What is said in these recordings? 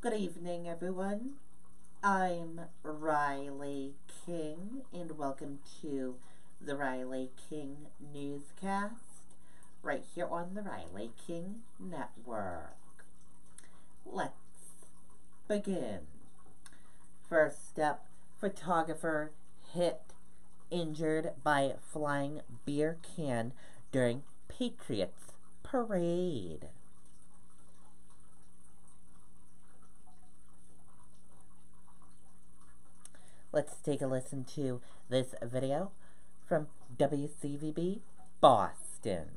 Good evening, everyone. I'm Riley King, and welcome to the Riley King Newscast, right here on the Riley King Network. Let's begin. First up, photographer hit, injured by flying beer can during Patriots parade. Let's take a listen to this video from WCVB Boston.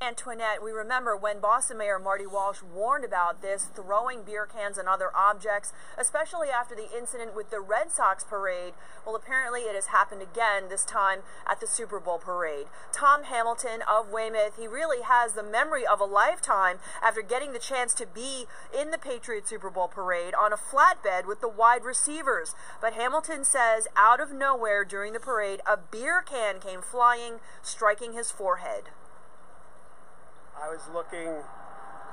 Antoinette, we remember when Boston Mayor Marty Walsh warned about this, throwing beer cans and other objects, especially after the incident with the Red Sox parade. Well, apparently it has happened again, this time at the Super Bowl parade. Tom Hamilton of Weymouth, he really has the memory of a lifetime after getting the chance to be in the Patriots Super Bowl parade on a flatbed with the wide receivers. But Hamilton says out of nowhere during the parade, a beer can came flying, striking his forehead. I was looking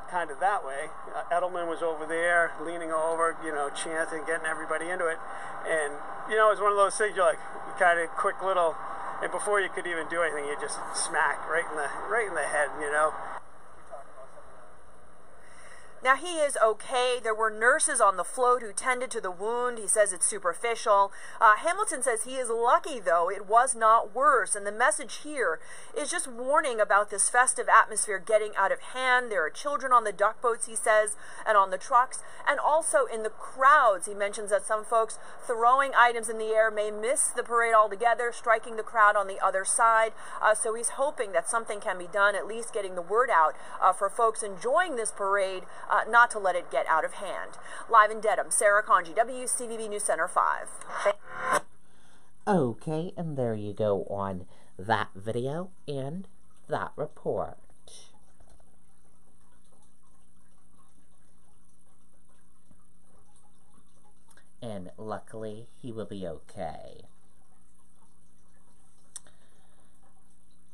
kind of that way. Edelman was over there, leaning over, chanting, getting everybody into it. And, it was one of those things you're like, kind of quick little, and before you could even do anything, you just smack right in the head, Now, he is okay. There were nurses on the float who tended to the wound. He says it's superficial. Hamilton says he is lucky, though. It was not worse. And the message here is just warning about this festive atmosphere getting out of hand. There are children on the duck boats, he says, and on the trucks, and also in the crowds. He mentions that some folks throwing items in the air may miss the parade altogether, striking the crowd on the other side. So he's hoping that something can be done, at least getting the word out for folks enjoying this parade, not to let it get out of hand. Live in Dedham, Sarah Conji, WCVB News Center 5. Okay, and there you go on that video and that report. And luckily, he will be okay.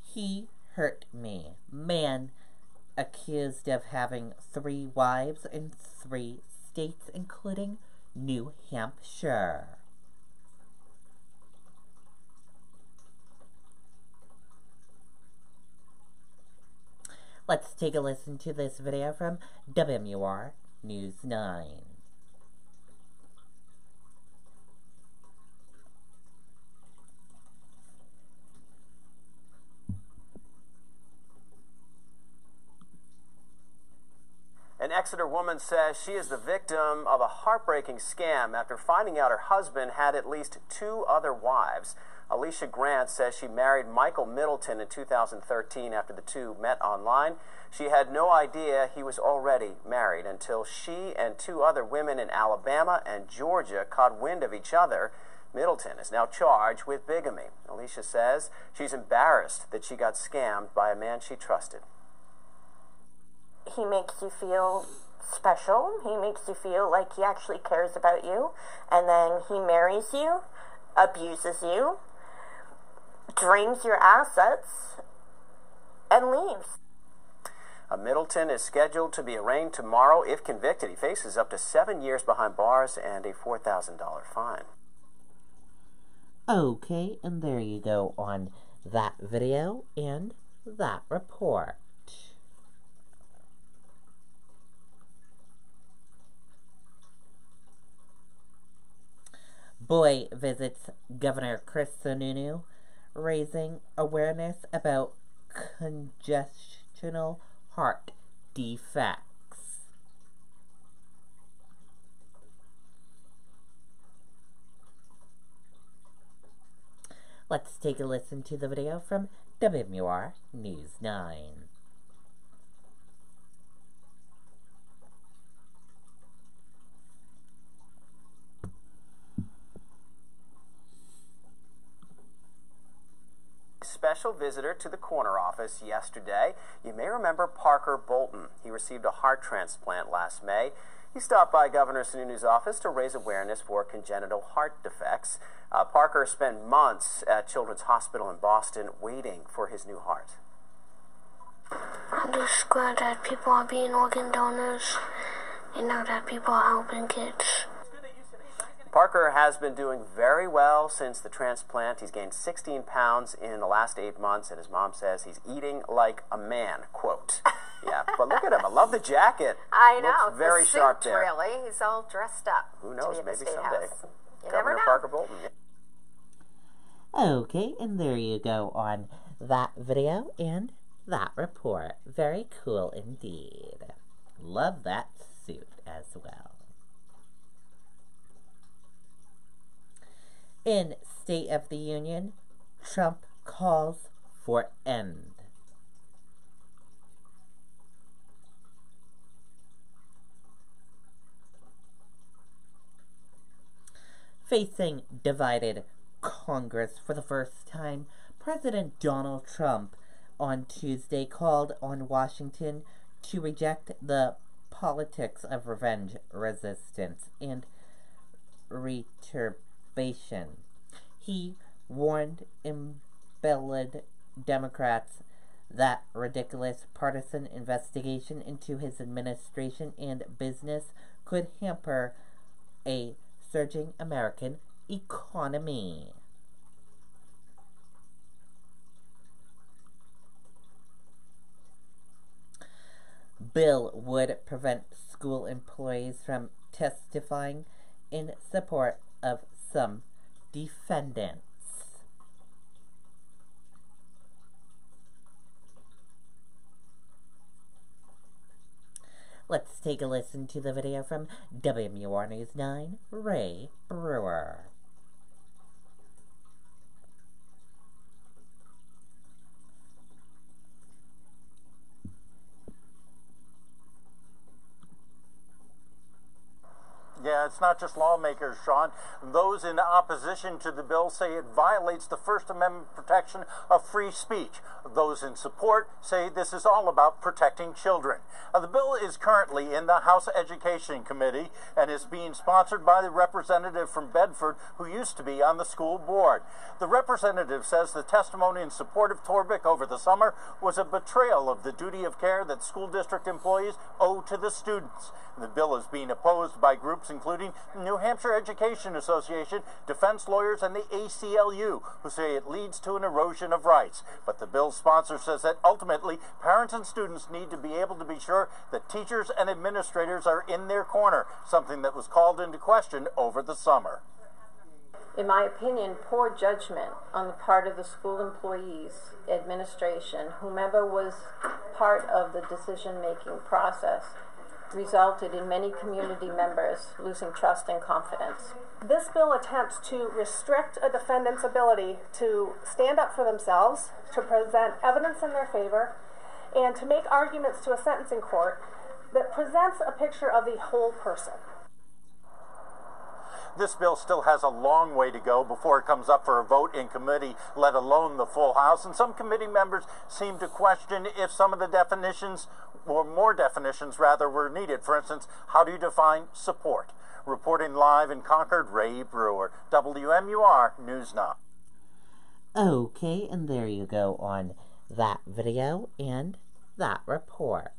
He hurt me. Man accused of having 3 wives in 3 states, including New Hampshire. Let's take a listen to this video from WMUR News 9. An Exeter woman says she is the victim of a heartbreaking scam after finding out her husband had at least 2 other wives. Alicia Grant says she married Michael Middleton in 2013 after the two met online. She had no idea he was already married until she and 2 other women in Alabama and Georgia caught wind of each other. Middleton is now charged with bigamy. Alicia says she's embarrassed that she got scammed by a man she trusted. He makes you feel special. He makes you feel like he actually cares about you. And then he marries you, abuses you, drains your assets, and leaves. Middleton is scheduled to be arraigned tomorrow. If convicted, he faces up to 7 years behind bars and a $4,000 fine. Okay, and there you go on that video and that report. Boy visits Governor Chris Sununu, raising awareness about congestional heart defects. Let's take a listen to the video from WMUR News 9. Special visitor to the corner office yesterday. You may remember Parker Bolton. He received a heart transplant last May. He stopped by Governor Sununu's office to raise awareness for congenital heart defects. Parker spent months at Children's Hospital in Boston waiting for his new heart. I'm just glad that people are being organ donors and now that people are helping kids. Parker has been doing very well since the transplant. He's gained 16 pounds in the last 8 months, and his mom says he's eating like a man, quote. Yeah, but look at him. I love the jacket. I know. Looks very the suit, sharp there. Really. He's all dressed up. Who knows? To be at the Maybe State someday. House. You Governor never know. Parker Bolton. Okay, and there you go on that video and that report. Very cool indeed. Love that suit as well. In State of the Union, Trump calls for end. Facing divided Congress for the first time, President Donald Trump on Tuesday called on Washington to reject the politics of revenge, resistance, and retribution. He warned embedded Democrats that ridiculous partisan investigation into his administration and business could hamper a surging American economy. Bill would prevent school employees from testifying in support of some defendants. Let's take a listen to the video from WMUR News 9, Ray Brewer. Yeah, it's not just lawmakers, Sean. Those in opposition to the bill say it violates the First Amendment protection of free speech. Those in support say this is all about protecting children. The bill is currently in the House Education Committee and is being sponsored by the representative from Bedford who used to be on the school board. The representative says the testimony in support of Torvik over the summer was a betrayal of the duty of care that school district employees owe to the students. The bill is being opposed by groups including New Hampshire Education Association, defense lawyers, and the ACLU, who say it leads to an erosion of rights. But the bill's sponsor says that ultimately parents and students need to be able to be sure that teachers and administrators are in their corner, something that was called into question over the summer. In my opinion, poor judgment on the part of the school employees, administration, whomever was part of the decision-making process, resulted in many community members losing trust and confidence. This bill attempts to restrict a defendant's ability to stand up for themselves, to present evidence in their favor, and to make arguments to a sentencing court that presents a picture of the whole person. This bill still has a long way to go before it comes up for a vote in committee, let alone the full House. And some committee members seem to question if some of the definitions, or more definitions rather, were needed. For instance, how do you define support? Reporting live in Concord, Ray Brewer, WMUR News Now. Okay, and there you go on that video and that report.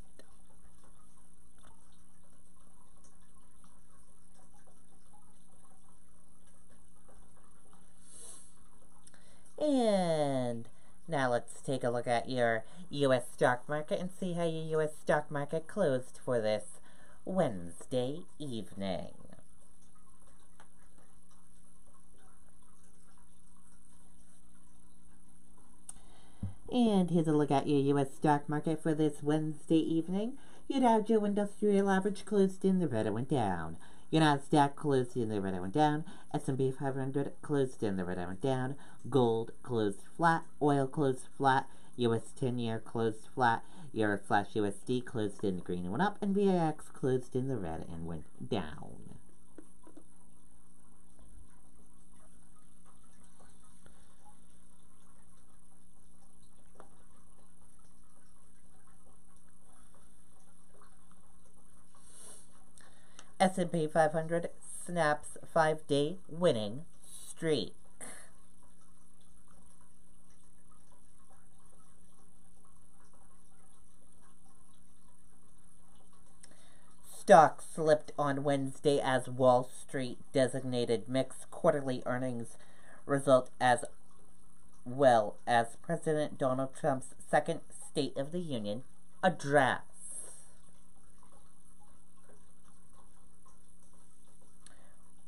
And now let's take a look at your U.S. stock market and see how your U.S. stock market closed for this Wednesday evening. And here's a look at your U.S. stock market for this Wednesday evening. Your Dow Jones Industrial Average closed in the red and went down. Your Nasdaq closed in the red and went down. S&P 500 closed in the red and went down. Gold closed flat. Oil closed flat. US 10-year closed flat. Euro/USD closed in the green and went up. And VIX closed in the red and went down. S&P 500 snaps 5-day winning streak. Stocks slipped on Wednesday as Wall Street designated mixed quarterly earnings result as well as President Donald Trump's second State of the Union address.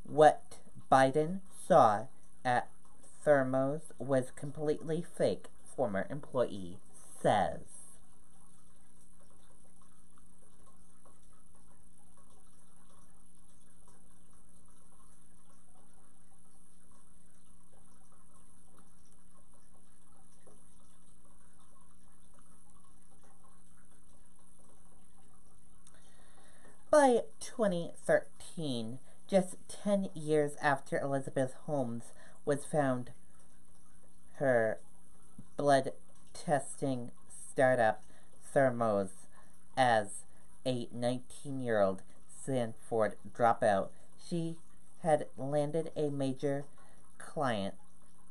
What Biden saw at Thermos was completely fake, former employee says. By 2013, just 10 years after Elizabeth Holmes was found, her blood testing startup Thermos, as a 19-year-old Stanford dropout, she had landed a major client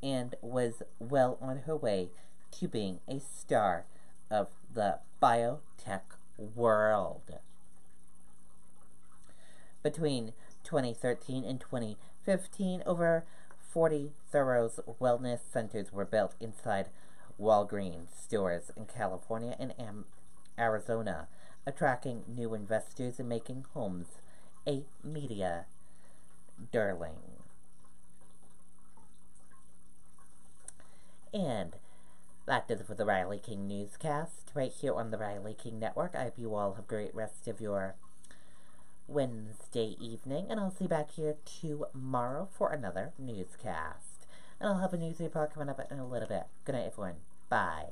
and was well on her way to being a star of the biotech world. Between 2013 and 2015, over 40 Thermos wellness centers were built inside Walgreens stores in California and Arizona, attracting new investors and making Holmes a media darling. And that does it for the Riley King Newscast, right here on the Riley King Network. I hope you all have a great rest of your Wednesday evening, and I'll see you back here tomorrow for another newscast. And I'll have a news report coming up in a little bit. Good night, everyone. Bye.